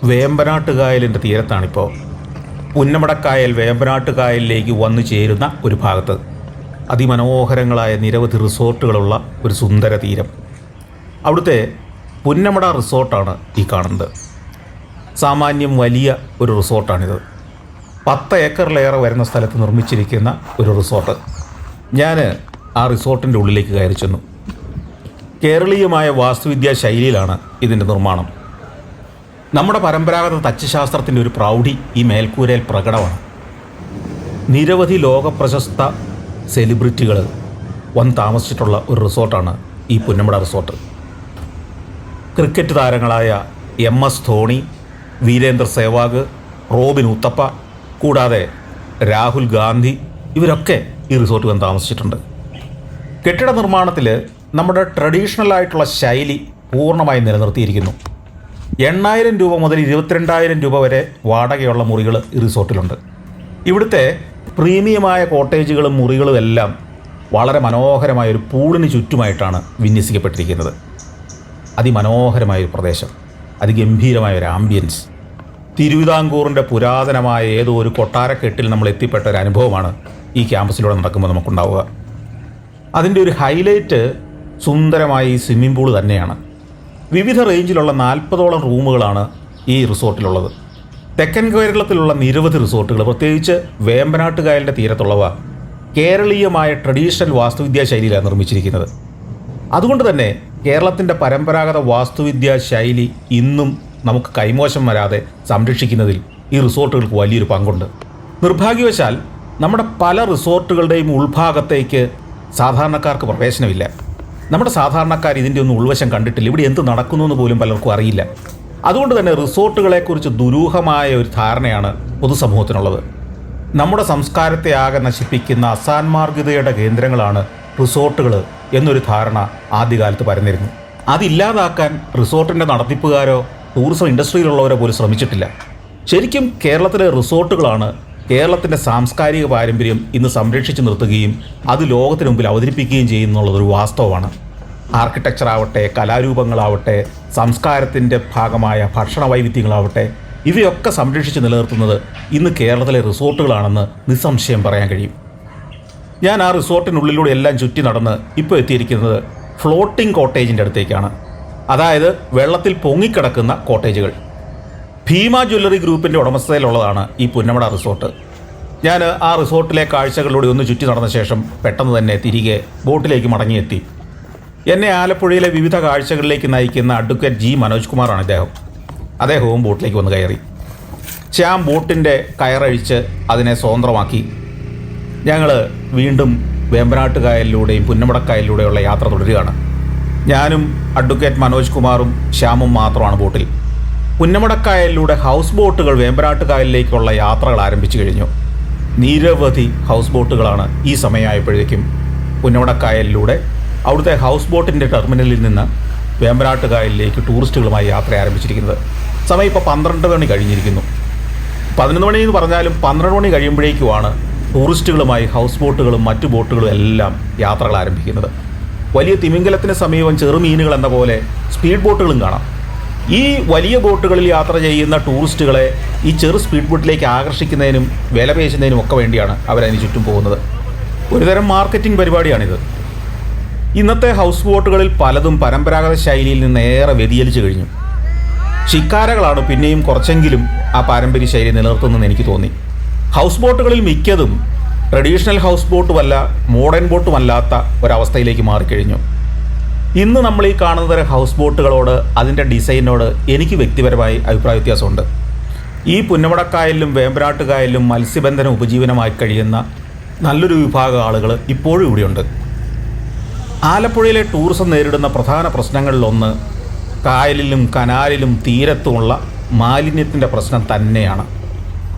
വേമ്പനാട്ടുകായലിൻ്റെ തീരത്താണിപ്പോൾ. പുന്നമടക്കായൽ വേമ്പനാട്ടുകായലിലേക്ക് വന്നു ചേരുന്ന ഒരു ഭാഗത്ത് അതിമനോഹരങ്ങളായ നിരവധി റിസോർട്ടുകളുള്ള ഒരു സുന്ദര തീരം. അവിടുത്തെ പുന്നമട റിസോർട്ടാണ് ഈ കാണുന്നത്. സാമാന്യം വലിയ ഒരു റിസോർട്ടാണിത്. 10 ഏക്കറിലേറെ വരുന്ന സ്ഥലത്ത് നിർമ്മിച്ചിരിക്കുന്ന ഒരു റിസോർട്ട്. ഞാൻ ആ റിസോർട്ടിൻ്റെ ഉള്ളിലേക്ക് കയറി ചെന്നു. കേരളീയമായ വാസ്തുവിദ്യാ ശൈലിയിലാണ് ഇതിൻ്റെ നിർമ്മാണം. നമ്മുടെ പരമ്പരാഗത തച്ചുശാസ്ത്രത്തിൻ്റെ ഒരു പ്രൗഢി ഈ മേൽക്കൂരയിൽ പ്രകടമാണ്. നിരവധി ലോകപ്രശസ്ത സെലിബ്രിറ്റികൾ വന്ന് താമസിച്ചിട്ടുള്ള ഒരു റിസോർട്ടാണ് ഈ പുന്നമട റിസോർട്ട്. ക്രിക്കറ്റ് താരങ്ങളായ MS ധോണി, വീരേന്ദർ സേവാഗ്, റോബിൻ ഉത്തപ്പ, കൂടാതെ രാഹുൽ ഗാന്ധി ഇവരൊക്കെ ഈ റിസോർട്ട് വന്ന് താമസിച്ചിട്ടുണ്ട്. കെട്ടിട നിർമ്മാണത്തിൽ നമ്മുടെ ട്രഡീഷണലായിട്ടുള്ള ശൈലി പൂർണ്ണമായി നിലനിർത്തിയിരിക്കുന്നു. 8,000 രൂപ മുതൽ 22,000 രൂപ വരെ വാടകയുള്ള മുറികൾ ഈ റിസോർട്ടിലുണ്ട്. ഇവിടുത്തെ പ്രീമിയമായ കോട്ടേജുകളും മുറികളും എല്ലാം വളരെ മനോഹരമായൊരു പൂളിന് ചുറ്റുമായിട്ടാണ് വിന്യസിക്കപ്പെട്ടിരിക്കുന്നത്. അതിമനോഹരമായൊരു പ്രദേശം, അതിഗംഭീരമായൊരു ആംബിയൻസ്. തിരുവിതാംകൂറിൻ്റെ പുരാതനമായ ഏതോ ഒരു കൊട്ടാരക്കെട്ടിൽ നമ്മൾ എത്തിപ്പെട്ട ഒരു അനുഭവമാണ് ഈ ക്യാമ്പസിലൂടെ നടക്കുമ്പോൾ നമുക്കുണ്ടാവുക. അതിൻ്റെ ഒരു ഹൈലൈറ്റ് സുന്ദരമായ ഈ സ്വിമ്മിംഗ് പൂൾ തന്നെയാണ്. വിവിധ റേഞ്ചിലുള്ള 40ഓളം റൂമുകളാണ് ഈ റിസോർട്ടിലുള്ളത്. തെക്കൻ കേരളത്തിലുള്ള നിരവധി റിസോർട്ടുകൾ, പ്രത്യേകിച്ച് വേമ്പനാട്ടുകായലിൻ്റെ തീരത്തുള്ളവ കേരളീയമായ ട്രഡീഷണൽ വാസ്തുവിദ്യാ ശൈലിയിലാണ് നിർമ്മിച്ചിരിക്കുന്നത്. അതുകൊണ്ട് തന്നെ കേരളത്തിൻ്റെ പരമ്പരാഗത വാസ്തുവിദ്യാ ശൈലി ഇന്നും നമുക്ക് കൈമോശം വരാതെ സംരക്ഷിക്കുന്നതിൽ ഈ റിസോർട്ടുകൾക്ക് വലിയൊരു പങ്കുണ്ട്. നിർഭാഗ്യവശാൽ നമ്മുടെ പല റിസോർട്ടുകളുടെയും ഉൾഭാഗത്തേക്ക് സാധാരണക്കാർക്ക് പ്രവേശനമില്ല. നമ്മുടെ സാധാരണക്കാർ ഇതിൻ്റെ ഒന്നും ഉൾവശം കണ്ടിട്ടില്ല. ഇവിടെ എന്ത് നടക്കുന്നു എന്ന് പോലും പലർക്കും അറിയില്ല. അതുകൊണ്ട് തന്നെ റിസോർട്ടുകളെക്കുറിച്ച് ദുരൂഹമായ ഒരു ധാരണയാണ് പൊതുസമൂഹത്തിനുള്ളത്. നമ്മുടെ സംസ്കാരത്തെ ആകെ നശിപ്പിക്കുന്ന അസാൻമാർഗികതയുടെ കേന്ദ്രങ്ങളാണ് റിസോർട്ടുകൾ എന്നൊരു ധാരണ ആദ്യകാലത്ത് പരന്നിരുന്നു. അതില്ലാതാക്കാൻ റിസോർട്ടിൻ്റെ നടത്തിപ്പുകാരോ ടൂറിസം ഇൻഡസ്ട്രിയിലുള്ളവരോ പോലും ശ്രമിച്ചിട്ടില്ല. ശരിക്കും കേരളത്തിലെ റിസോർട്ടുകളാണ് കേരളത്തിൻ്റെ സാംസ്കാരിക പാരമ്പര്യം ഇന്ന് സംരക്ഷിച്ചു നിർത്തുകയും അത് ലോകത്തിന് മുമ്പിൽ അവതരിപ്പിക്കുകയും ചെയ്യുന്നുള്ളതൊരു വാസ്തവമാണ്. ആർക്കിടെക്ചർ ആവട്ടെ, കലാരൂപങ്ങളാവട്ടെ, സംസ്കാരത്തിൻ്റെ ഭാഗമായ ഭക്ഷണ വൈവിധ്യങ്ങളാവട്ടെ, ഇവയൊക്കെ സംരക്ഷിച്ച് നിലനിർത്തുന്നത് ഇന്ന് കേരളത്തിലെ റിസോർട്ടുകളാണെന്ന് നിസ്സംശയം പറയാൻ കഴിയും. ഞാൻ ആ റിസോർട്ടിനുള്ളിലൂടെ എല്ലാം ചുറ്റി നടന്ന് ഇപ്പോൾ എത്തിയിരിക്കുന്നത് ഫ്ലോട്ടിംഗ് കോട്ടേജിൻ്റെ അടുത്തേക്കാണ്. അതായത് വെള്ളത്തിൽ പൊങ്ങിക്കിടക്കുന്ന കോട്ടേജുകൾ. ഭീമ ജ്വല്ലറി ഗ്രൂപ്പിൻ്റെ ഉടമസ്ഥതയിലുള്ളതാണ് ഈ പുന്നമട റിസോർട്ട്. ഞാൻ ആ റിസോർട്ടിലെ കാഴ്ചകളിലൂടെ ഒന്ന് ചുറ്റി നടന്ന ശേഷം പെട്ടെന്ന് തന്നെ തിരികെ ബോട്ടിലേക്ക് മടങ്ങിയെത്തി. എന്നെ ആലപ്പുഴയിലെ വിവിധ കാഴ്ചകളിലേക്ക് നയിക്കുന്ന അഡ്വക്കേറ്റ് G മനോജ് കുമാറാണ് അദ്ദേഹവും ബോട്ടിലേക്ക് വന്ന് കയറി. ശ്യാം ബോട്ടിൻ്റെ കയറഴിച്ച് അതിനെ സ്വതന്ത്രമാക്കി. ഞങ്ങൾ വീണ്ടും വേമ്പനാട്ടുകായലിലൂടെയും പുന്നമടക്കായലിലൂടെയുള്ള യാത്ര തുടരുകയാണ്. ഞാനും അഡ്വക്കേറ്റ് മനോജ് കുമാറും ശ്യാമും മാത്രമാണ് ബോട്ടിൽ. പുന്നമടക്കായലിലൂടെ ഹൗസ് ബോട്ടുകൾ വേമ്പനാട്ടുകായലിലേക്കുള്ള യാത്രകൾ ആരംഭിച്ചു കഴിഞ്ഞു. നിരവധി ഹൗസ് ബോട്ടുകളാണ് ഈ സമയമായപ്പോഴേക്കും പുന്നമടക്കായലിലൂടെ അവിടുത്തെ ഹൗസ് ബോട്ടിൻ്റെ ടെർമിനലിൽ നിന്ന് വേമ്പനാട്ടുകായലിലേക്ക് ടൂറിസ്റ്റുകളുമായി യാത്ര ആരംഭിച്ചിരിക്കുന്നത്. സമയം ഇപ്പോൾ 12 മണി കഴിഞ്ഞിരിക്കുന്നു. 11 മണി എന്ന് പറഞ്ഞാലും 12 മണി കഴിയുമ്പോഴേക്കുമാണ് ടൂറിസ്റ്റുകളുമായി ഹൗസ് ബോട്ടുകളും മറ്റു ബോട്ടുകളും എല്ലാം യാത്രകൾ ആരംഭിക്കുന്നത്. വലിയ തിമിംഗലത്തിന് സമീപം ചെറുമീനുകൾ എന്ന പോലെ സ്പീഡ് ബോട്ടുകളും കാണാം. ഈ വലിയ ബോട്ടുകളിൽ യാത്ര ചെയ്യുന്ന ടൂറിസ്റ്റുകളെ ഈ ചെറു സ്പീഡ് ബോട്ടിലേക്ക് ആകർഷിക്കുന്നതിനും വില പേശുന്നതിനും ഒക്കെ വേണ്ടിയാണ് അവരതിന് ചുറ്റും പോകുന്നത്. ഒരുതരം മാർക്കറ്റിംഗ് പരിപാടിയാണിത്. ഇന്നത്തെ ഹൗസ് ബോട്ടുകളിൽ പലതും പരമ്പരാഗത ശൈലിയിൽ നിന്ന് ഏറെ വ്യതിചലിച്ചു കഴിഞ്ഞു. ശിക്കാരകളാണ് പിന്നെയും കുറച്ചെങ്കിലും ആ പാരമ്പര്യ ശൈലി നിലനിർത്തുന്നതെന്ന് എനിക്ക് തോന്നി. ഹൗസ് ബോട്ടുകളിൽ മിക്കതും ട്രഡീഷണൽ ഹൗസ് ബോട്ടുമല്ല, മോഡേൺ ബോട്ടുമല്ലാത്ത ഒരവസ്ഥയിലേക്ക് മാറിക്കഴിഞ്ഞു. ഇന്ന് നമ്മൾ ഈ കാണുന്ന തരം ഹൗസ് ബോട്ടുകളോട്, അതിൻ്റെ ഡിസൈനോട് എനിക്ക് വ്യക്തിപരമായി അഭിപ്രായ വ്യത്യാസമുണ്ട്. ഈ പുന്നമടക്കായലിലും വേമ്പനാട്ടുകായലിലും മത്സ്യബന്ധനം ഉപജീവനമായി കഴിയുന്ന നല്ലൊരു വിഭാഗം ആളുകൾ ഇപ്പോഴും ഇവിടെയുണ്ട്. ആലപ്പുഴയിലെ ടൂറിസം നേരിടുന്ന പ്രധാന പ്രശ്നങ്ങളിലൊന്ന് കായലിലും കനാലിലും തീരത്തുമുള്ള മാലിന്യത്തിൻ്റെ പ്രശ്നം തന്നെയാണ്.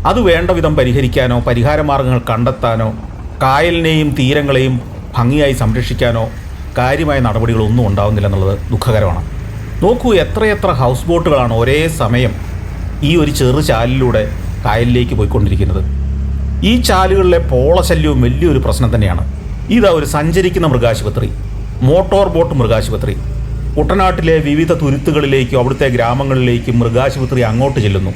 അത് വേണ്ട വിധം പരിഹരിക്കാനോ പരിഹാരമാർഗ്ഗങ്ങൾ കണ്ടെത്താനോ കായലിനെയും തീരങ്ങളെയും ഭംഗിയായി സംരക്ഷിക്കാനോ കാര്യമായ നടപടികളൊന്നും ഉണ്ടാവുന്നില്ല എന്നുള്ളത് ദുഃഖകരമാണ്. നോക്കൂ, എത്രയെത്ര ഹൗസ് ബോട്ടുകളാണ് ഒരേ സമയം ഈ ഒരു ചെറു ചാലിലൂടെ കായലിലേക്ക് പോയിക്കൊണ്ടിരിക്കുന്നത്. ഈ ചാലുകളിലെ പോളശല്യവും വലിയൊരു പ്രശ്നം തന്നെയാണ്. ഇതാ ഒരു സഞ്ചരിക്കുന്ന മൃഗാശുപത്രി, മോട്ടോർ ബോട്ട് മൃഗാശുപത്രി. കുട്ടനാട്ടിലെ വിവിധ തുരുത്തുകളിലേക്കും അവിടുത്തെ ഗ്രാമങ്ങളിലേക്കും മൃഗാശുപത്രി അങ്ങോട്ട് ചെല്ലുന്നു.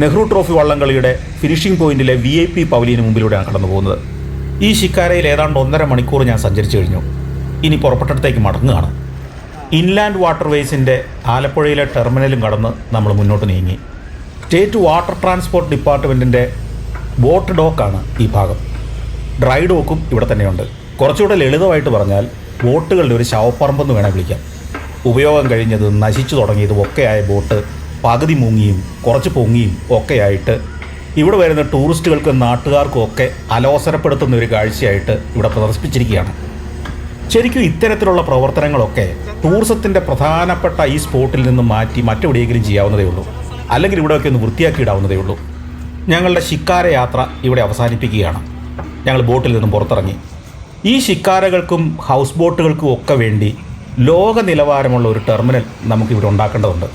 നെഹ്റു ട്രോഫി വള്ളംകളിയുടെ ഫിനിഷിംഗ് പോയിന്റിലെ VIP പവലിയന് മുമ്പിലൂടെയാണ് കടന്നു പോകുന്നത്. ഈ ശിക്കാരയിൽ ഏതാണ്ട് 1.5 മണിക്കൂർ ഞാൻ സഞ്ചരിച്ചു കഴിഞ്ഞു. ഇനി പുറപ്പെട്ടിടത്തേക്ക് മടങ്ങുകയാണ്. ഇൻലാൻഡ് വാട്ടർവേസിൻ്റെ ആലപ്പുഴയിലെ ടെർമിനലും കടന്ന് നമ്മൾ മുന്നോട്ട് നീങ്ങി. സ്റ്റേറ്റ് വാട്ടർ ട്രാൻസ്പോർട്ട് ഡിപ്പാർട്ട്മെൻറ്റിൻ്റെ ബോട്ട് ഡോക്കാണ് ഈ ഭാഗം. ഡ്രൈ ഡോക്കും ഇവിടെ തന്നെയുണ്ട്. കുറച്ചുകൂടെ ലളിതമായിട്ട് പറഞ്ഞാൽ ബോട്ടുകളുടെ ഒരു ശവപ്പറമ്പെന്ന് വേണേൽ വിളിക്കാം. ഉപയോഗം കഴിഞ്ഞതും നശിച്ചു തുടങ്ങിയതും ഒക്കെയായ ബോട്ട് പകുതി മുങ്ങിയും കുറച്ച് പൊങ്ങിയും ഒക്കെയായിട്ട് ഇവിടെ വരുന്ന ടൂറിസ്റ്റുകൾക്കും നാട്ടുകാർക്കും ഒക്കെ അലോസരപ്പെടുത്തുന്ന ഒരു കാഴ്ചയായിട്ട് ഇവിടെ പ്രദർശിപ്പിച്ചിരിക്കുകയാണ്. ശരിക്കും ഇത്തരത്തിലുള്ള പ്രവർത്തനങ്ങളൊക്കെ ടൂറിസത്തിൻ്റെ പ്രധാനപ്പെട്ട ഈ സ്പോട്ടിൽ നിന്നും മാറ്റി മറ്റെവിടെയെങ്കിലും ചെയ്യാവുന്നതേ ഉള്ളൂ, അല്ലെങ്കിൽ ഇവിടെയൊക്കെ ഒന്ന് വൃത്തിയാക്കിയിടാവുന്നതേ ഉള്ളൂ. ഞങ്ങളുടെ ശിക്കാര യാത്ര ഇവിടെ അവസാനിപ്പിക്കുകയാണ്. ഞങ്ങൾ ബോട്ടിൽ നിന്നും പുറത്തിറങ്ങി. ഈ ശിക്കാരകൾക്കും ഹൗസ് ബോട്ടുകൾക്കും ഒക്കെ വേണ്ടി ലോക നിലവാരമുള്ള ഒരു ടെർമിനൽ നമുക്കിവിടെ ഉണ്ടാക്കേണ്ടതുണ്ട്.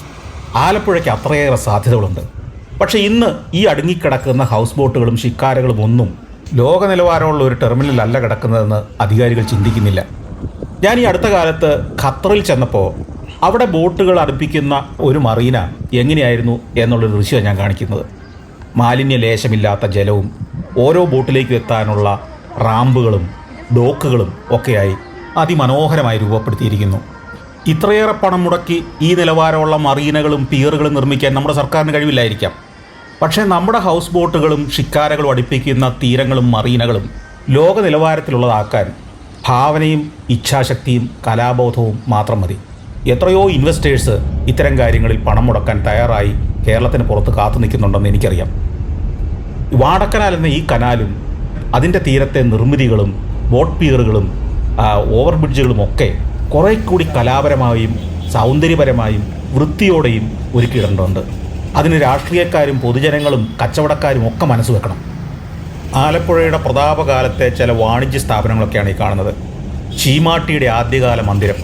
ആലപ്പുഴയ്ക്ക് അത്രയേറെ സാധ്യതകളുണ്ട്. പക്ഷേ ഇന്ന് ഈ അടുങ്ങിക്കിടക്കുന്ന ഹൗസ് ബോട്ടുകളും ശിക്കാരകളും ഒന്നും ലോക നിലവാരമുള്ള ഒരു ടെർമിനലല്ല കിടക്കുന്നതെന്ന് അധികാരികൾ ചിന്തിക്കുന്നില്ല. ഞാൻ ഈ അടുത്ത കാലത്ത് ഖത്തറിൽ ചെന്നപ്പോൾ അവിടെ ബോട്ടുകൾ അടുപ്പിക്കുന്ന ഒരു മറീന എങ്ങനെയായിരുന്നു എന്നുള്ളൊരു ദൃശ്യമാണ് ഞാൻ കാണിക്കുന്നത്. മാലിന്യ ലേശമില്ലാത്ത ജലവും ഓരോ ബോട്ടിലേക്കും എത്താനുള്ള റാമ്പുകളും ഡോക്കുകളും ഒക്കെയായി അതിമനോഹരമായി രൂപപ്പെടുത്തിയിരിക്കുന്നു. ഇത്രയേറെ പണം മുടക്കി ഈ നിലവാരമുള്ള മറീനകളും പിയറുകളും നിർമ്മിക്കാൻ നമ്മുടെ സർക്കാരിന് കഴിവില്ലായിരിക്കാം. പക്ഷേ നമ്മുടെ ഹൗസ് ബോട്ടുകളും ഷിക്കാരകളും അടുപ്പിക്കുന്ന തീരങ്ങളും മറീനകളും ലോക നിലവാരത്തിലുള്ളതാക്കാൻ ഭാവനയും ഇച്ഛാശക്തിയും കലാബോധവും മാത്രം മതി. എത്രയോ ഇൻവെസ്റ്റേഴ്സ് ഇത്തരം കാര്യങ്ങളിൽ പണം മുടക്കാൻ തയ്യാറായി കേരളത്തിന് പുറത്ത് കാത്തു നിൽക്കുന്നുണ്ടെന്ന് എനിക്കറിയാം. വാടക്കനാൽ എന്ന ഈ കനാലും അതിൻ്റെ തീരത്തെ നിർമ്മിതികളും ബോട്ട് പിയറുകളും ഓവർ ബ്രിഡ്ജുകളും ഒക്കെ കുറേ കൂടി കലാപരമായും സൗന്ദര്യപരമായും വൃത്തിയോടെയും ഒരുക്കിയിടേണ്ടതുണ്ട്. അതിന് രാഷ്ട്രീയക്കാരും പൊതുജനങ്ങളും കച്ചവടക്കാരും ഒക്കെ മനസ്സ് വെക്കണം. ആലപ്പുഴയുടെ പ്രതാപകാലത്തെ ചില വാണിജ്യ സ്ഥാപനങ്ങളൊക്കെയാണ് ഈ കാണുന്നത്. ചീമാട്ടിയുടെ ആദ്യകാല മന്ദിരം.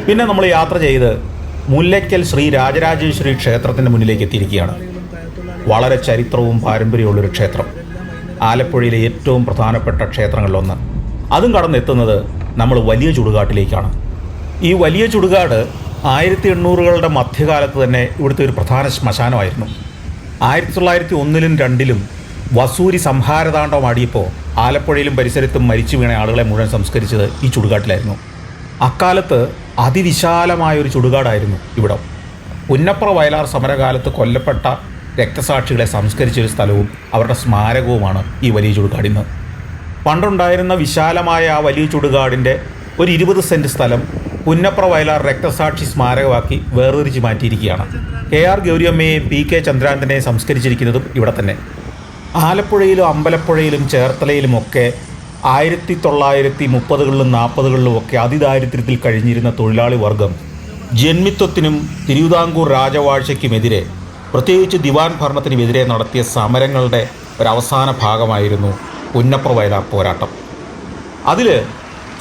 പിന്നെ നമ്മൾ യാത്ര ചെയ്ത് മുല്ലയ്ക്കൽ ശ്രീ രാജരാജേശ്വരി ക്ഷേത്രത്തിൻ്റെ മുന്നിലേക്ക് എത്തിയിരിക്കുകയാണ്. വളരെ ചരിത്രവും പാരമ്പര്യമുള്ളൊരു ക്ഷേത്രം, ആലപ്പുഴയിലെ ഏറ്റവും പ്രധാനപ്പെട്ട ക്ഷേത്രങ്ങളിലൊന്ന്. അതും കടന്നെത്തുന്നത് നമ്മൾ വലിയ ചുടുകാട്ടിലേക്കാണ്. ഈ വലിയ ചുടുകാട് 1800കളുടെ മധ്യകാലത്ത് തന്നെ ഇവിടുത്തെ ഒരു പ്രധാന ശ്മശാനമായിരുന്നു. 1901ലും 2ലും വസൂരി സംഹാരതാണ്ഡവം ആടിയപ്പോൾ ആലപ്പുഴയിലും പരിസരത്തും മരിച്ചു വീണ ആളുകളെ മുഴുവൻ സംസ്കരിച്ചത് ഈ ചുടുകാട്ടിലായിരുന്നു. അക്കാലത്ത് അതിവിശാലമായൊരു ചുടുകാടായിരുന്നു ഇവിടം. പുന്നപ്ര വയലാർ സമരകാലത്ത് കൊല്ലപ്പെട്ട രക്തസാക്ഷികളെ സംസ്കരിച്ചൊരു സ്ഥലവും അവരുടെ സ്മാരകവുമാണ് ഈ വലിയ ചുടുകാടിന്ന്. പണ്ടുണ്ടായിരുന്ന വിശാലമായ ആ വലിയ ചുടുകാടിൻ്റെ ഒരു 20 സെൻറ്റ് സ്ഥലം പുന്നപ്ര വയലാർ രക്തസാക്ഷി സ്മാരകമാക്കി വേർതിരിച്ച് മാറ്റിയിരിക്കുകയാണ്. KR ഗൗരിയമ്മയെയും PK ചന്ദ്രാന്തനെയും സംസ്കരിച്ചിരിക്കുന്നതും ഇവിടെ തന്നെ. ആലപ്പുഴയിലും അമ്പലപ്പുഴയിലും ചേർത്തലയിലുമൊക്കെ 1930കളിലും 40കളിലും ഒക്കെ അതിദാരിദ്ര്യത്തിൽ കഴിഞ്ഞിരുന്ന തൊഴിലാളി വർഗം ജന്മിത്വത്തിനും തിരുവിതാംകൂർ രാജവാഴ്ചയ്ക്കുമെതിരെ, പ്രത്യേകിച്ച് ദിവാൻ ഭരണത്തിനുമെതിരെ നടത്തിയ സമരങ്ങളുടെ ഒരവസാന ഭാഗമായിരുന്നു പുന്നപ്ര വയലാർ പോരാട്ടം. അതിൽ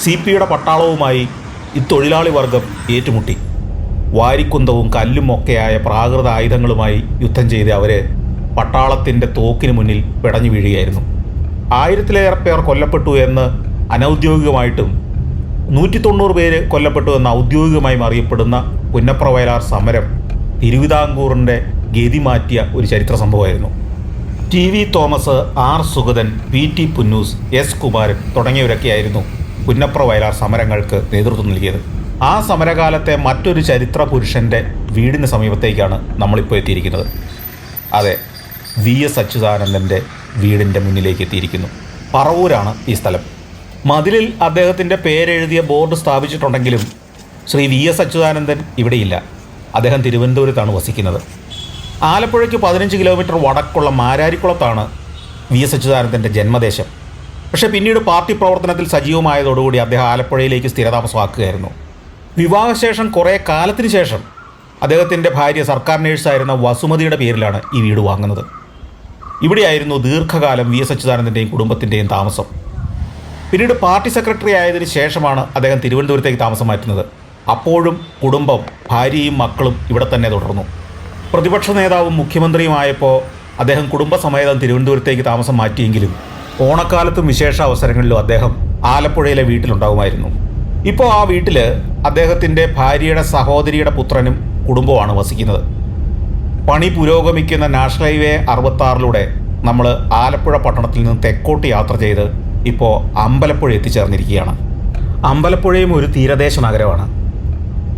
CPയുടെ പട്ടാളവുമായി ഈ തൊഴിലാളി വർഗം ഏറ്റുമുട്ടി. വാരിക്കുന്തവും കല്ലും ഒക്കെയായ പ്രാകൃത ആയുധങ്ങളുമായി യുദ്ധം ചെയ്ത് അവർ പട്ടാളത്തിൻ്റെ തോക്കിന് മുന്നിൽ പിടഞ്ഞു വീഴുകയായിരുന്നു. 1000-ലേറെ പേർ കൊല്ലപ്പെട്ടു എന്ന് അനൗദ്യോഗികമായിട്ടും 190 പേര് കൊല്ലപ്പെട്ടു എന്ന് ഔദ്യോഗികമായും അറിയപ്പെടുന്ന പുന്നപ്ര വയലാർ സമരം തിരുവിതാംകൂറിൻ്റെ ഗതി മാറ്റിയ ഒരു ചരിത്ര സംഭവമായിരുന്നു. TV Thomas, R Sugathan, PT Punnoose, S Kumaran തുടങ്ങിയവരൊക്കെയായിരുന്നു പുന്നപ്ര വയലാർ സമരങ്ങൾക്ക് നേതൃത്വം നൽകിയത്. ആ സമരകാലത്തെ മറ്റൊരു ചരിത്ര പുരുഷൻ്റെ വീടിന് സമീപത്തേക്കാണ് നമ്മളിപ്പോൾ എത്തിയിരിക്കുന്നത്. അതെ, VS അച്യുതാനന്ദൻ്റെ വീടിൻ്റെ മുന്നിലേക്ക് എത്തിയിരിക്കുന്നു. പറവൂരാണ് ഈ സ്ഥലം. മതിലിൽ അദ്ദേഹത്തിൻ്റെ പേരെഴുതിയ ബോർഡ് സ്ഥാപിച്ചിട്ടുണ്ടെങ്കിലും ശ്രീ VS അച്യുതാനന്ദൻ ഇവിടെയില്ല. അദ്ദേഹം തിരുവനന്തപുരത്താണ് വസിക്കുന്നത്. ആലപ്പുഴയ്ക്ക് 15 കിലോമീറ്റർ വടക്കുള്ള മാരാരിക്കുളത്താണ് VS അച്യുതാനന്ദൻ്റെ ജന്മദേശം. പക്ഷേ പിന്നീട് പാർട്ടി പ്രവർത്തനത്തിൽ സജീവമായതോടുകൂടി അദ്ദേഹം ആലപ്പുഴയിലേക്ക് സ്ഥിരതാമസമാക്കുകയായിരുന്നു. വിവാഹശേഷം കുറേ കാലത്തിന് ശേഷം അദ്ദേഹത്തിൻ്റെ ഭാര്യ സർക്കാർ നേഴ്സായിരുന്ന വസുമതിയുടെ പേരിലാണ് ഈ വീട് വാങ്ങുന്നത്. ഇവിടെയായിരുന്നു ദീർഘകാലം വി എസ് അച്യുതാനന്ദൻ്റെയും കുടുംബത്തിൻ്റെയും താമസം. പിന്നീട് പാർട്ടി സെക്രട്ടറി ആയതിനു ശേഷമാണ് അദ്ദേഹം തിരുവനന്തപുരത്തേക്ക് താമസം മാറ്റുന്നത്. അപ്പോഴും കുടുംബം, ഭാര്യയും മക്കളും ഇവിടെ തന്നെ തുടർന്നു. പ്രതിപക്ഷ നേതാവും മുഖ്യമന്ത്രിയുമായപ്പോൾ അദ്ദേഹം കുടുംബസമേതം തിരുവനന്തപുരത്തേക്ക് താമസം മാറ്റിയെങ്കിലും ഓണക്കാലത്തും വിശേഷ അവസരങ്ങളിലും അദ്ദേഹം ആലപ്പുഴയിലെ വീട്ടിലുണ്ടാകുമായിരുന്നു. ഇപ്പോൾ ആ വീട്ടിൽ അദ്ദേഹത്തിൻ്റെ ഭാര്യയുടെ സഹോദരിയുടെ പുത്രനും കുടുംബമാണ് വസിക്കുന്നത്. പണി പുരോഗമിക്കുന്ന നാഷണൽ ഹൈവേ 66 നമ്മൾ ആലപ്പുഴ പട്ടണത്തിൽ നിന്ന് തെക്കോട്ട് യാത്ര ചെയ്ത് ഇപ്പോൾ അമ്പലപ്പുഴ എത്തിച്ചേർന്നിരിക്കുകയാണ്. അമ്പലപ്പുഴയും ഒരു തീരദേശ നഗരമാണ്.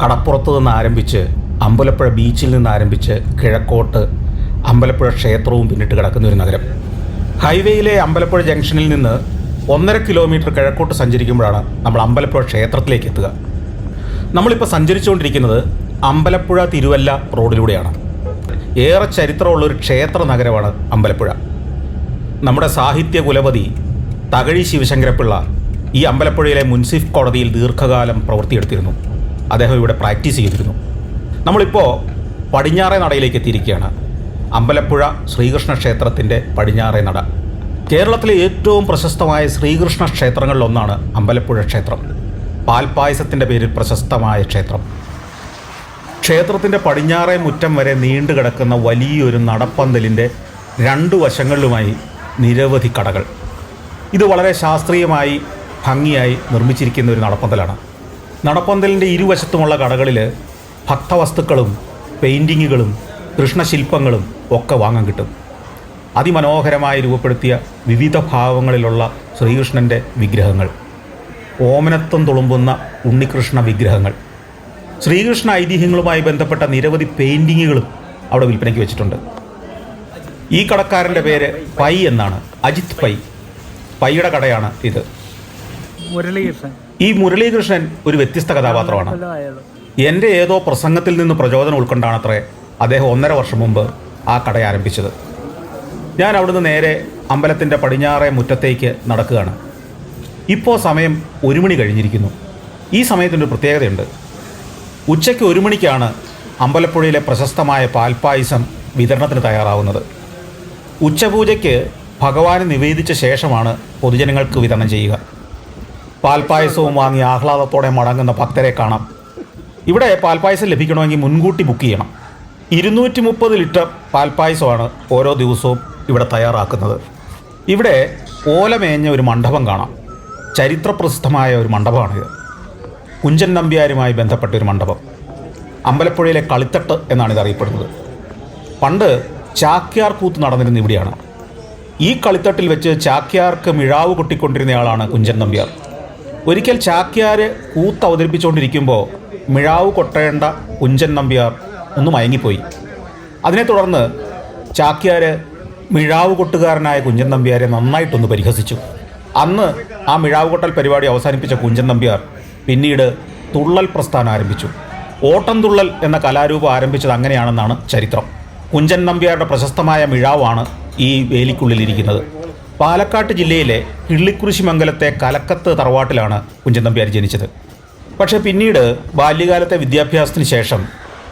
കടപ്പുറത്ത് നിന്ന് ആരംഭിച്ച് അമ്പലപ്പുഴ ബീച്ചിൽ നിന്ന് ആരംഭിച്ച് കിഴക്കോട്ട് അമ്പലപ്പുഴ ക്ഷേത്രവും പിന്നിട്ട് കിടക്കുന്ന ഒരു നഗരം. ഹൈവേയിലെ അമ്പലപ്പുഴ ജംഗ്ഷനിൽ നിന്ന് 1.5 കിലോമീറ്റർ കിഴക്കോട്ട് സഞ്ചരിക്കുമ്പോഴാണ് നമ്മൾ അമ്പലപ്പുഴ ക്ഷേത്രത്തിലേക്ക് എത്തുക. നമ്മളിപ്പോൾ സഞ്ചരിച്ചുകൊണ്ടിരിക്കുന്നത് അമ്പലപ്പുഴ തിരുവല്ല റോഡിലൂടെയാണ്. ഏറെ ചരിത്രമുള്ളൊരു ക്ഷേത്ര നഗരമാണ് അമ്പലപ്പുഴ. നമ്മുടെ സാഹിത്യ കുലപതി തകഴി ശിവശങ്കരപ്പിള്ള ഈ അമ്പലപ്പുഴയിലെ മുൻസിഫ് കോടതിയിൽ ദീർഘകാലം പ്രവൃത്തിയെടുത്തിരുന്നു. അദ്ദേഹം ഇവിടെ പ്രാക്ടീസ് ചെയ്തിരുന്നു. നമ്മളിപ്പോൾ പടിഞ്ഞാറേ നടയിലേക്ക് എത്തിയിരിക്കുകയാണ്. അമ്പലപ്പുഴ ശ്രീകൃഷ്ണ ക്ഷേത്രത്തിൻ്റെ പടിഞ്ഞാറേ നട. കേരളത്തിലെ ഏറ്റവും പ്രശസ്തമായ ശ്രീകൃഷ്ണ ക്ഷേത്രങ്ങളിലൊന്നാണ് അമ്പലപ്പുഴ ക്ഷേത്രം. പാൽപ്പായസത്തിൻ്റെ പേരിൽ പ്രശസ്തമായ ക്ഷേത്രം. ക്ഷേത്രത്തിൻ്റെ പടിഞ്ഞാറേ മുറ്റം വരെ നീണ്ടു കിടക്കുന്ന വലിയൊരു നടപ്പന്തലിൻ്റെ 2 വശങ്ങളിലുമായി നിരവധി കടകൾ. ഇത് വളരെ ശാസ്ത്രീയമായി ഭംഗിയായി നിർമ്മിച്ചിരിക്കുന്ന ഒരു നടപ്പന്തലാണ്. നടപ്പന്തലിൻ്റെ ഇരുവശത്തുമുള്ള കടകളിൽ ഭക്തവസ്തുക്കളും പെയിൻറ്റിങ്ങുകളും കൃഷ്ണശില്പങ്ങളും ഒക്കെ വാങ്ങാൻ കിട്ടും. അതിമനോഹരമായി രൂപപ്പെടുത്തിയ വിവിധ ഭാവങ്ങളിലുള്ള ശ്രീകൃഷ്ണൻ്റെ വിഗ്രഹങ്ങൾ, ഓമനത്വം തുളുമ്പുന്ന ഉണ്ണികൃഷ്ണ വിഗ്രഹങ്ങൾ, ശ്രീകൃഷ്ണ ഐതിഹ്യങ്ങളുമായി ബന്ധപ്പെട്ട നിരവധി പെയിൻറ്റിങ്ങുകളും അവിടെ വിൽപ്പനയ്ക്ക് വെച്ചിട്ടുണ്ട്. ഈ കടക്കാരൻ്റെ പേര് പൈ എന്നാണ്, അജിത് പൈ. പൈയുടെ കടയാണ് ഇത്. ഈ മുരളീകൃഷ്ണൻ ഒരു വ്യത്യസ്ത കഥാപാത്രമാണ്. എൻ്റെ ഏതോ പ്രസംഗത്തിൽ നിന്ന് പ്രചോദനം ഉൾക്കൊണ്ടാണത്രേ അദ്ദേഹം 1.5 വർഷം മുമ്പ് ആ കട ആരംഭിച്ചത്. ഞാൻ അവിടുന്ന് നേരെ അമ്പലത്തിൻ്റെ പടിഞ്ഞാറേ മുറ്റത്തേക്ക് നടക്കുകയാണ്. ഇപ്പോൾ സമയം 1 മണി കഴിഞ്ഞിരിക്കുന്നു. ഈ സമയത്തിൻ്റെ ഒരു പ്രത്യേകതയുണ്ട്. ഉച്ചയ്ക്ക് 1 മണിക്കാണ് അമ്പലപ്പുഴയിലെ പ്രശസ്തമായ പാൽപ്പായസം വിതരണത്തിന് തയ്യാറാവുന്നത്. ഉച്ചപൂജയ്ക്ക് ഭഗവാന് നിവേദിച്ച ശേഷമാണ് പൊതുജനങ്ങൾക്ക് വിതരണം ചെയ്യുക. പാൽപ്പായസവും വാങ്ങി ആഹ്ലാദത്തോടെ മടങ്ങുന്ന ഭക്തരെ കാണാം. ഇവിടെ പാൽപ്പായസം ലഭിക്കണമെങ്കിൽ മുൻകൂട്ടി ബുക്ക് ചെയ്യണം. 230 ലിറ്റർ പാൽപ്പായസമാണ് ഓരോ ദിവസവും ഇവിടെ തയ്യാറാക്കുന്നത്. ഇവിടെ ഓലമേഞ്ഞ ഒരു മണ്ഡപം കാണാം. ചരിത്രപ്രസിദ്ധമായ ഒരു മണ്ഡപമാണിത്. കുഞ്ചൻ നമ്പ്യാരുമായി ബന്ധപ്പെട്ട ഒരു മണ്ഡപം. അമ്പലപ്പുഴയിലെ കളിത്തട്ട് എന്നാണ് ഇത് അറിയപ്പെടുന്നത്. പണ്ട് ചാക്യാർ കൂത്ത് നടന്നിരുന്ന ഇവിടെയാണ്. ഈ കളിത്തട്ടിൽ വെച്ച് ചാക്യാർക്ക് മിഴാവ് കൊട്ടിക്കൊണ്ടിരുന്നയാളാണ് കുഞ്ചൻ നമ്പ്യാർ. ഒരിക്കൽ ചാക്യാർ കൂത്ത് അവതരിപ്പിച്ചുകൊണ്ടിരിക്കുമ്പോൾ മിഴാവ് കൊട്ടേണ്ട കുഞ്ചൻ നമ്പ്യാർ ഒന്ന് മയങ്ങിപ്പോയി. അതിനെ തുടർന്ന് ചാക്യാർ മിഴാവ് കൊട്ടുകാരനായ കുഞ്ചൻ നമ്പ്യാരെ നന്നായിട്ടൊന്ന് പരിഹസിച്ചു. അന്ന് ആ മിഴാവ് കൊട്ടൽ പരിപാടി അവസാനിപ്പിച്ച കുഞ്ചൻ നമ്പ്യാർ പിന്നീട് തുള്ളൽ പ്രസ്ഥാനം ആരംഭിച്ചു. ഓട്ടം തുള്ളൽ എന്ന കലാരൂപം ആരംഭിച്ചത് അങ്ങനെയാണെന്നാണ് ചരിത്രം. കുഞ്ചൻ നമ്പ്യാരുടെ പ്രശസ്തമായ മിഴാവാണ് ഈ വേലിക്കുള്ളിലിരിക്കുന്നത്. പാലക്കാട് ജില്ലയിലെ കിള്ളിക്കുറിശിമംഗലത്തെ കലക്കത്ത് തറവാട്ടിലാണ് കുഞ്ചൻ നമ്പ്യാർ ജനിച്ചത്. പക്ഷേ പിന്നീട് ബാല്യകാലത്തെ വിദ്യാഭ്യാസത്തിന് ശേഷം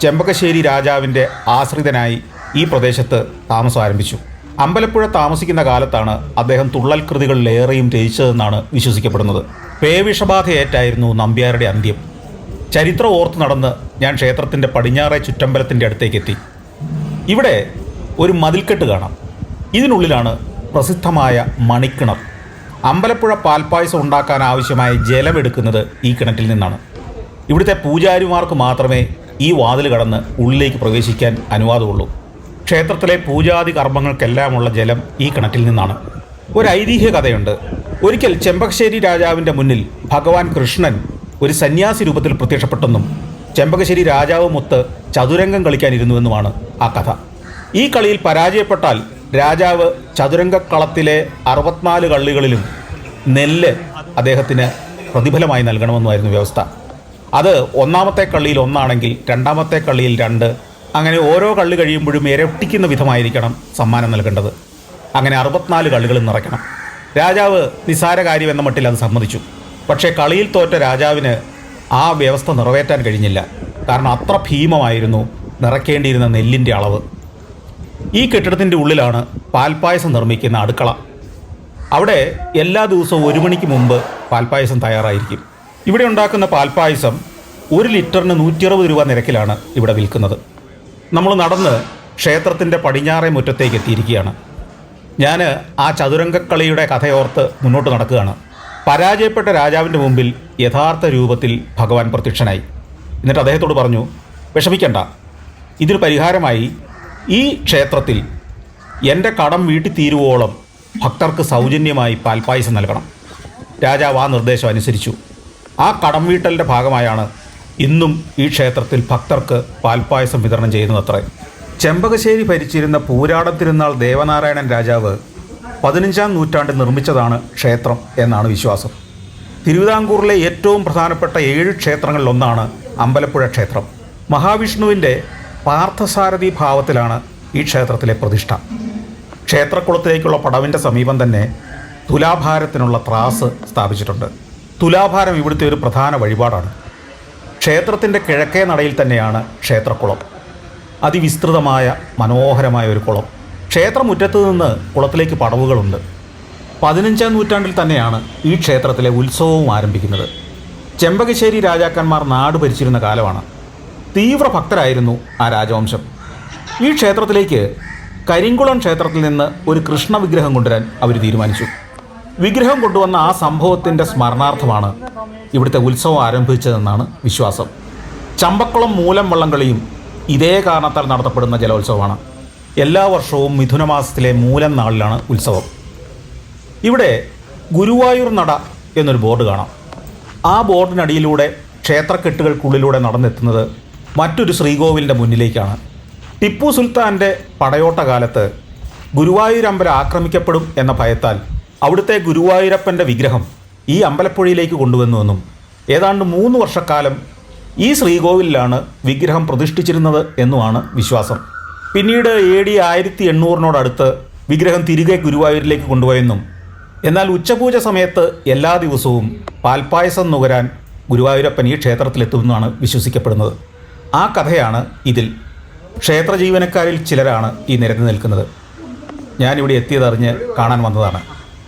ചെമ്പകശ്ശേരി രാജാവിൻ്റെ ആശ്രിതനായി ഈ പ്രദേശത്ത് താമസം ആരംഭിച്ചു. അമ്പലപ്പുഴ താമസിക്കുന്ന കാലത്താണ് അദ്ദേഹം തുള്ളൽ കൃതികളിലേറെയും രചിച്ചതെന്നാണ് വിശ്വസിക്കപ്പെടുന്നത്. പേവിഷബാധയേറ്റായിരുന്നു നമ്പ്യാരുടെ അന്ത്യം. ചരിത്രം ഓർത്ത് നടന്ന് ഞാൻ ക്ഷേത്രത്തിൻ്റെ പടിഞ്ഞാറേ ചുറ്റമ്പലത്തിൻ്റെ അടുത്തേക്കെത്തി. ഇവിടെ ഒരു മതിൽക്കെട്ട് കാണാം. ഇതിനുള്ളിലാണ് പ്രസിദ്ധമായ മണിക്കിണർ. അമ്പലപ്പുഴ പാൽപ്പായസം ഉണ്ടാക്കാൻ ആവശ്യമായ ജലമെടുക്കുന്നത് ഈ കിണറ്റിൽ നിന്നാണ്. ഇവിടുത്തെ പൂജാരിമാർക്ക് മാത്രമേ ഈ വാതിൽ കടന്ന് ഉള്ളിലേക്ക് പ്രവേശിക്കാൻ അനുവാദമുള്ളൂ. ക്ഷേത്രത്തിലെ പൂജാതി കർമ്മങ്ങൾക്കെല്ലാമുള്ള ജലം ഈ കിണറ്റിൽ നിന്നാണ്. ഒരു ഐതിഹ്യ കഥയുണ്ട്. ഒരിക്കൽ ചെമ്പകശ്ശേരി രാജാവിൻ്റെ മുന്നിൽ ഭഗവാൻ കൃഷ്ണൻ ഒരു സന്യാസി രൂപത്തിൽ പ്രത്യക്ഷപ്പെട്ടെന്നും ചെമ്പകശ്ശേരി രാജാവുമൊത്ത് ചതുരംഗം കളിക്കാനിരുന്നുവെന്നുമാണ് ആ കഥ. ഈ കളിയിൽ പരാജയപ്പെട്ടാൽ രാജാവ് ചതുരംഗക്കളത്തിലെ 64 കള്ളികളിലും നെല്ല് അദ്ദേഹത്തിന് പ്രതിഫലമായി നൽകണമെന്നുമായിരുന്നു വ്യവസ്ഥ. അത് ഒന്നാമത്തെ കള്ളിയിൽ 1 ആണെങ്കിൽ രണ്ടാമത്തെ കള്ളിയിൽ 2, അങ്ങനെ ഓരോ കള്ളി കഴിയുമ്പോഴും ഇരട്ടിക്കുന്ന വിധമായിരിക്കണം സമ്മാനം നൽകേണ്ടത്. അങ്ങനെ 64 കള്ളികളും നിറയ്ക്കണം. രാജാവ് നിസ്സാര കാര്യമെന്ന മട്ടിൽ അത് സമ്മതിച്ചു. പക്ഷേ കളിയിൽ തോറ്റ രാജാവിന് ആ വ്യവസ്ഥ നിറവേറ്റാൻ കഴിഞ്ഞില്ല. കാരണം അത്ര ഭീമമായിരുന്നു നിറയ്ക്കേണ്ടിയിരുന്ന നെല്ലിൻ്റെ അളവ്. ഈ കെട്ടിടത്തിൻ്റെ ഉള്ളിലാണ് പാൽപ്പായസം നിർമ്മിക്കുന്ന അടുക്കള. അവിടെ എല്ലാ ദിവസവും 1 മണിക്ക് മുമ്പ് പാൽപ്പായസം തയ്യാറായിരിക്കും. ഇവിടെ ഉണ്ടാക്കുന്ന പാൽപ്പായസം 1 ലിറ്ററിന് 160 രൂപ നിരക്കിലാണ് ഇവിടെ വിൽക്കുന്നത്. നമ്മൾ നടന്ന് ക്ഷേത്രത്തിൻ്റെ പടിഞ്ഞാറേ മുറ്റത്തേക്ക് എത്തിയിരിക്കുകയാണ്. ഞാൻ ആ ചതുരംഗക്കളിയുടെ കഥയോർത്ത് മുന്നോട്ട് നടക്കുകയാണ്. പരാജയപ്പെട്ട രാജാവിൻ്റെ മുമ്പിൽ യഥാർത്ഥ രൂപത്തിൽ ഭഗവാൻ പ്രത്യക്ഷനായി. എന്നിട്ട് അദ്ദേഹത്തോട് പറഞ്ഞു, വിഷമിക്കണ്ട, ഇതിന് പരിഹാരമായി ഈ ക്ഷേത്രത്തിൽ എൻ്റെ കടം വീട്ടി തീരുവോളം ഭക്തർക്ക് സൗജന്യമായി പാൽപ്പായസം നൽകണം. രാജാവ് ആ നിർദ്ദേശം അനുസരിച്ചു. ആ കടം വീട്ടലിൻ്റെ ഭാഗമായാണ് ഇന്നും ഈ ക്ഷേത്രത്തിൽ ഭക്തർക്ക് പാൽപ്പായസം വിതരണം ചെയ്യുന്നതത്രേ. ചെമ്പകശ്ശേരി ഭരിച്ചിരുന്ന പൂരാടം തിരുനാൾ ദേവനാരായണൻ രാജാവ് 15-ാം നൂറ്റാണ്ടിൽ നിർമ്മിച്ചതാണ് ക്ഷേത്രം എന്നാണ് വിശ്വാസം. തിരുവിതാംകൂറിലെ ഏറ്റവും പ്രധാനപ്പെട്ട 7 ക്ഷേത്രങ്ങളിലൊന്നാണ് അമ്പലപ്പുഴ ക്ഷേത്രം. മഹാവിഷ്ണുവിൻ്റെ പാർത്ഥസാരഥി ഭാവത്തിലാണ് ഈ ക്ഷേത്രത്തിലെ പ്രതിഷ്ഠ. ക്ഷേത്രക്കുളത്തിലേക്കുള്ള പടവിൻ്റെ സമീപം തന്നെ തുലാഭാരത്തിനുള്ള ത്രാസ് സ്ഥാപിച്ചിട്ടുണ്ട്. തുലാഭാരം ഇവിടുത്തെ ഒരു പ്രധാന വഴിപാടാണ്. ക്ഷേത്രത്തിൻ്റെ കിഴക്കേ നടയിൽ തന്നെയാണ് ക്ഷേത്രക്കുളം. അതിവിസ്തൃതമായ മനോഹരമായ ഒരു കുളം. ക്ഷേത്രമുറ്റത്ത് നിന്ന് കുളത്തിലേക്ക് പടവുകളുണ്ട്. 15-ാം നൂറ്റാണ്ടിൽ തന്നെയാണ് ഈ ക്ഷേത്രത്തിലെ ഉത്സവവും ആരംഭിക്കുന്നത്. ചെമ്പകശ്ശേരി രാജാക്കന്മാർ നാട് ഭരിച്ചിരുന്ന കാലമാണ്. തീവ്ര ഭക്തരായിരുന്നു ആ രാജവംശം. ഈ ക്ഷേത്രത്തിലേക്ക് കരിങ്കുളം ക്ഷേത്രത്തിൽ നിന്ന് ഒരു കൃഷ്ണ വിഗ്രഹം കൊണ്ടുവരാൻ അവർ തീരുമാനിച്ചു. വിഗ്രഹം കൊണ്ടുവന്ന ആ സംഭവത്തിൻ്റെ സ്മരണാർത്ഥമാണ് ഇവിടുത്തെ ഉത്സവം ആരംഭിച്ചതെന്നാണ് വിശ്വാസം. ചമ്പക്കുളം മൂലം വള്ളംകളിയും ഇതേ കാരണത്താൽ നടത്തപ്പെടുന്ന ജലോത്സവമാണ്. എല്ലാ വർഷവും മിഥുനമാസത്തിലെ മൂലം നാളിലാണ് ഉത്സവം. ഇവിടെ ഗുരുവായൂർ നട എന്നൊരു ബോർഡ് കാണാം. ആ ബോർഡിനടിയിലൂടെ ക്ഷേത്രക്കെട്ടുകൾക്കുള്ളിലൂടെ നടന്നെത്തുന്നത് മറ്റൊരു ശ്രീകോവിലിൻ്റെ മുന്നിലേക്കാണ്. ടിപ്പു സുൽത്താൻ്റെ പടയോട്ട കാലത്ത് ഗുരുവായൂരമ്പലം ആക്രമിക്കപ്പെടും എന്ന ഭയത്താൽ അവിടുത്തെ ഗുരുവായൂരപ്പൻ്റെ വിഗ്രഹം ഈ അമ്പലപ്പുഴയിലേക്ക് കൊണ്ടുവന്നുവെന്നും ഏതാണ്ട് 3 വർഷക്കാലം ഈ ശ്രീകോവിലിലാണ് വിഗ്രഹം പ്രതിഷ്ഠിച്ചിരുന്നത് എന്നുമാണ് വിശ്വാസം. പിന്നീട് AD 1800 വിഗ്രഹം തിരികെ ഗുരുവായൂരിലേക്ക് കൊണ്ടുപോയെന്നും എന്നാൽ ഉച്ചപൂജ സമയത്ത് എല്ലാ ദിവസവും പാൽപ്പായസം നുകരാൻ ഗുരുവായൂരപ്പൻ ഈ ക്ഷേത്രത്തിലെത്തുമെന്നാണ് വിശ്വസിക്കപ്പെടുന്നത്. ആ കഥയാണ് ഇതിൽ. ക്ഷേത്ര ജീവനക്കാരിൽ ചിലരാണ് ഈ നിരന്ന് നിൽക്കുന്നത്. ഞാനിവിടെ എത്തിയതറിഞ്ഞ് കാണാൻ വന്നതാണ്.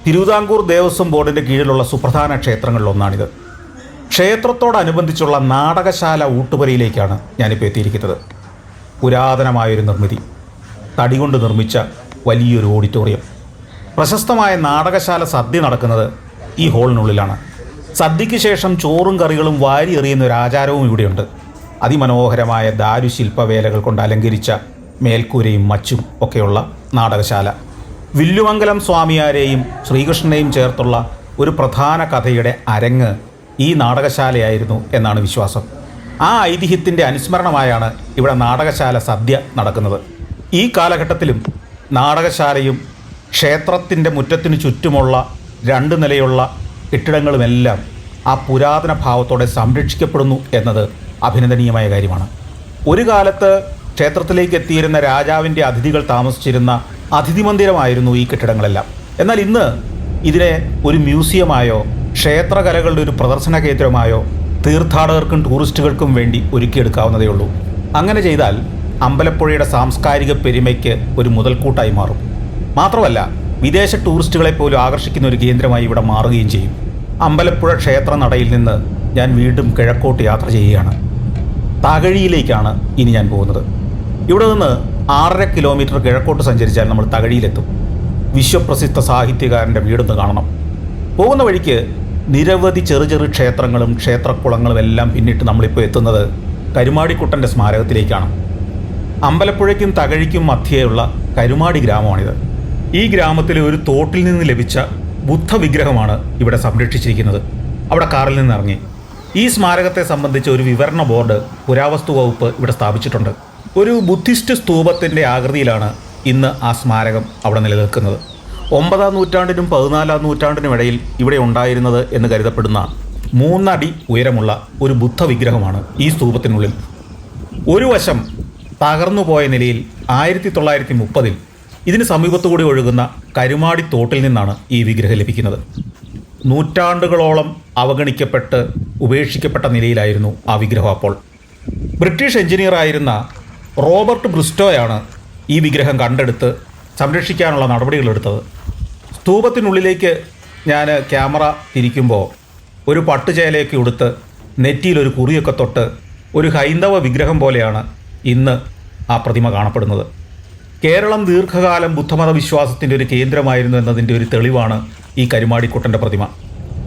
തിരുവിതാംകൂർ ദേവസ്വം ബോർഡിൻ്റെ കീഴിലുള്ള സുപ്രധാന ക്ഷേത്രങ്ങളിലൊന്നാണിത്. ക്ഷേത്രത്തോടനുബന്ധിച്ചുള്ള നാടകശാല ഊട്ടുപുരയിലേക്കാണ് ഞാനിപ്പോൾ എത്തിയിരിക്കുന്നത്. പുരാതനമായൊരു നിർമ്മിതി, തടി കൊണ്ട് നിർമ്മിച്ച വലിയൊരു ഓഡിറ്റോറിയം. പ്രശസ്തമായ നാടകശാല സദ്യ നടക്കുന്നത് ഈ ഹാളിനുള്ളിലാണ്. സദ്യയ്ക്ക് ശേഷം ചോറും കറികളും വാരി എറിയുന്ന ഒരു ആചാരവും ഇവിടെയുണ്ട്. അതിമനോഹരമായ ദാരുശില്പവേലകൾ കൊണ്ട് അലങ്കരിച്ച മേൽക്കൂരയും മച്ചും ഒക്കെയുള്ള നാടകശാല. വില്ലുമംഗലം സ്വാമിയാരെയും ശ്രീകൃഷ്ണനെയും ചേർത്തുള്ള ഒരു പ്രധാന കഥയുടെ അരങ്ങ് ഈ നാടകശാലയായിരുന്നു എന്നാണ് വിശ്വാസം. ആ ഐതിഹ്യത്തിൻ്റെ അനുസ്മരണമായാണ് ഇവിടെ നാടകശാല സദ്യ നടക്കുന്നത്. ഈ കാലഘട്ടത്തിലും നാടകശാലയും ക്ഷേത്രത്തിൻ്റെ മുറ്റത്തിനു ചുറ്റുമുള്ള 2 നിലയുള്ള കെട്ടിടങ്ങളുമെല്ലാം ആ പുരാതന ഭാവത്തോടെ സംരക്ഷിക്കപ്പെടുന്നു എന്നത് അഭിനന്ദനീയമായ കാര്യമാണ്. ഒരു കാലത്ത് ക്ഷേത്രത്തിലേക്ക് എത്തിയിരുന്ന രാജാവിൻ്റെ അതിഥികൾ താമസിച്ചിരുന്ന അതിഥി മന്ദിരമായിരുന്നു ഈ കെട്ടിടങ്ങളെല്ലാം. എന്നാൽ ഇന്ന് ഇതിനെ ഒരു മ്യൂസിയമായോ ക്ഷേത്രകലകളുടെ ഒരു പ്രദർശന കേന്ദ്രമായോ തീർത്ഥാടകർക്കും ടൂറിസ്റ്റുകൾക്കും വേണ്ടി ഒരുക്കിയെടുക്കാവുന്നതേ ഉള്ളൂ. അങ്ങനെ ചെയ്താൽ അമ്പലപ്പുഴയുടെ സാംസ്കാരിക പെരുമയ്ക്ക് ഒരു മുതൽക്കൂട്ടായി മാറും. മാത്രമല്ല, വിദേശ ടൂറിസ്റ്റുകളെ പോലും ആകർഷിക്കുന്ന ഒരു കേന്ദ്രമായി ഇവിടെ മാറുകയും ചെയ്യും. അമ്പലപ്പുഴ ക്ഷേത്ര നടയിൽ നിന്ന് ഞാൻ വീണ്ടും കിഴക്കോട്ട് യാത്ര ചെയ്യുകയാണ്. തകഴിയിലേക്കാണ് ഇനി ഞാൻ പോകുന്നത്. ഇവിടെ നിന്ന് 6.5 കിലോമീറ്റർ കിഴക്കോട്ട് സഞ്ചരിച്ചാൽ നമ്മൾ തകഴിയിലെത്തും. വിശ്വപ്രസിദ്ധ സാഹിത്യകാരൻ്റെ വീടൊന്ന് കാണണം. പോകുന്ന വഴിക്ക് നിരവധി ചെറു ക്ഷേത്രങ്ങളും ക്ഷേത്രക്കുളങ്ങളും എല്ലാം പിന്നിട്ട് നമ്മളിപ്പോൾ എത്തുന്നത് കരുമാടിക്കുട്ടൻ്റെ സ്മാരകത്തിലേക്കാണ്. അമ്പലപ്പുഴയ്ക്കും തകഴിക്കും മധ്യേയുള്ള കരുമാടി ഗ്രാമമാണിത്. ഈ ഗ്രാമത്തിലെ ഒരു തോട്ടിൽ നിന്ന് ലഭിച്ച ബുദ്ധവിഗ്രഹമാണ് ഇവിടെ സംരക്ഷിച്ചിരിക്കുന്നത്. അവിടെ കാറിൽ നിന്ന് ഇറങ്ങി ഈ സ്മാരകത്തെ സംബന്ധിച്ച് ഒരു വിവരണ ബോർഡ് പുരാവസ്തു വകുപ്പ് ഇവിടെ സ്ഥാപിച്ചിട്ടുണ്ട്. ഒരു ബുദ്ധിസ്റ്റ് സ്തൂപത്തിൻ്റെ ആകൃതിയിലാണ് ഇന്ന് ആ സ്മാരകം അവിടെ നിലനിൽക്കുന്നത്. 9-ാം നൂറ്റാണ്ടിനും 14-ാം നൂറ്റാണ്ടിനും ഇടയിൽ ഇവിടെ ഉണ്ടായിരുന്നത് എന്ന് കരുതപ്പെടുന്ന 3 അടി ഉയരമുള്ള ഒരു ബുദ്ധവിഗ്രഹമാണ് ഈ സ്തൂപത്തിനുള്ളിൽ. ഒരു വശം തകർന്നുപോയ നിലയിൽ 1930-ൽ ഇതിന് സമീപത്തുകൂടി ഒഴുകുന്ന കരുമാടി തോട്ടിൽ നിന്നാണ് ഈ വിഗ്രഹം ലഭിക്കുന്നത്. നൂറ്റാണ്ടുകളോളം അവഗണിക്കപ്പെട്ട് ഉപേക്ഷിക്കപ്പെട്ട നിലയിലായിരുന്നു ആ വിഗ്രഹം അപ്പോൾ. ബ്രിട്ടീഷ് എഞ്ചിനീയറായിരുന്ന റോബർട്ട് ബ്രിസ്റ്റോയാണ് ഈ വിഗ്രഹം കണ്ടെടുത്ത് സംരക്ഷിക്കാനുള്ള നടപടികളെടുത്തത്. സ്തൂപത്തിനുള്ളിലേക്ക് ഞാൻ ക്യാമറ തിരിക്കുമ്പോൾ ഒരു പട്ടുചേലയൊക്കെ ഉടുത്ത് നെറ്റിയിലൊരു കുറിയൊക്കെ തൊട്ട് ഒരു ഹൈന്ദവ വിഗ്രഹം പോലെയാണ് ഇന്ന് ആ പ്രതിമ കാണപ്പെടുന്നത്. കേരളം ദീർഘകാലം ബുദ്ധമത വിശ്വാസത്തിൻ്റെ ഒരു കേന്ദ്രമായിരുന്നു എന്നതിൻ്റെ ഒരു തെളിവാണ് ഈ കരുമാടിക്കുട്ടൻ്റെ പ്രതിമ.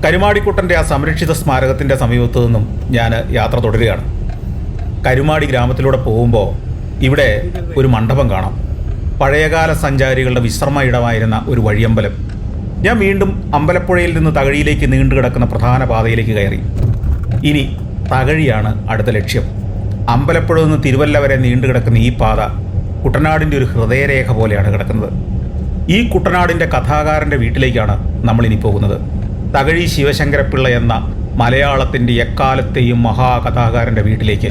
കരുമാടിക്കുട്ടൻ്റെ ആ സംരക്ഷിത സ്മാരകത്തിൻ്റെ സമീപത്തു നിന്നും ഞാൻ യാത്ര തുടരുകയാണ്. കരുമാടി ഗ്രാമത്തിലൂടെ പോകുമ്പോൾ ഇവിടെ ഒരു മണ്ഡപം കാണാം. പഴയകാല സഞ്ചാരികളുടെ വിശ്രമ ഇടമായിരുന്ന ഒരു വഴിയമ്പലം. ഞാൻ വീണ്ടും അമ്പലപ്പുഴയിൽ നിന്ന് തകഴിയിലേക്ക് നീണ്ടു കിടക്കുന്ന പ്രധാന പാതയിലേക്ക് കയറി. ഇനി തകഴിയാണ് അടുത്ത ലക്ഷ്യം. അമ്പലപ്പുഴ നിന്ന് തിരുവല്ല വരെ നീണ്ടു കിടക്കുന്ന ഈ പാത കുട്ടനാടിൻ്റെ ഒരു ഹൃദയരേഖ പോലെയാണ് കിടക്കുന്നത്. ഈ കുട്ടനാടിൻ്റെ കഥാകാരൻ്റെ വീട്ടിലേക്കാണ് നമ്മളിനി പോകുന്നത്. തകഴി ശിവശങ്കരപ്പിള്ള എന്ന മലയാളത്തിൻ്റെ എക്കാലത്തെയും മഹാകഥാകാരൻ്റെ വീട്ടിലേക്ക്.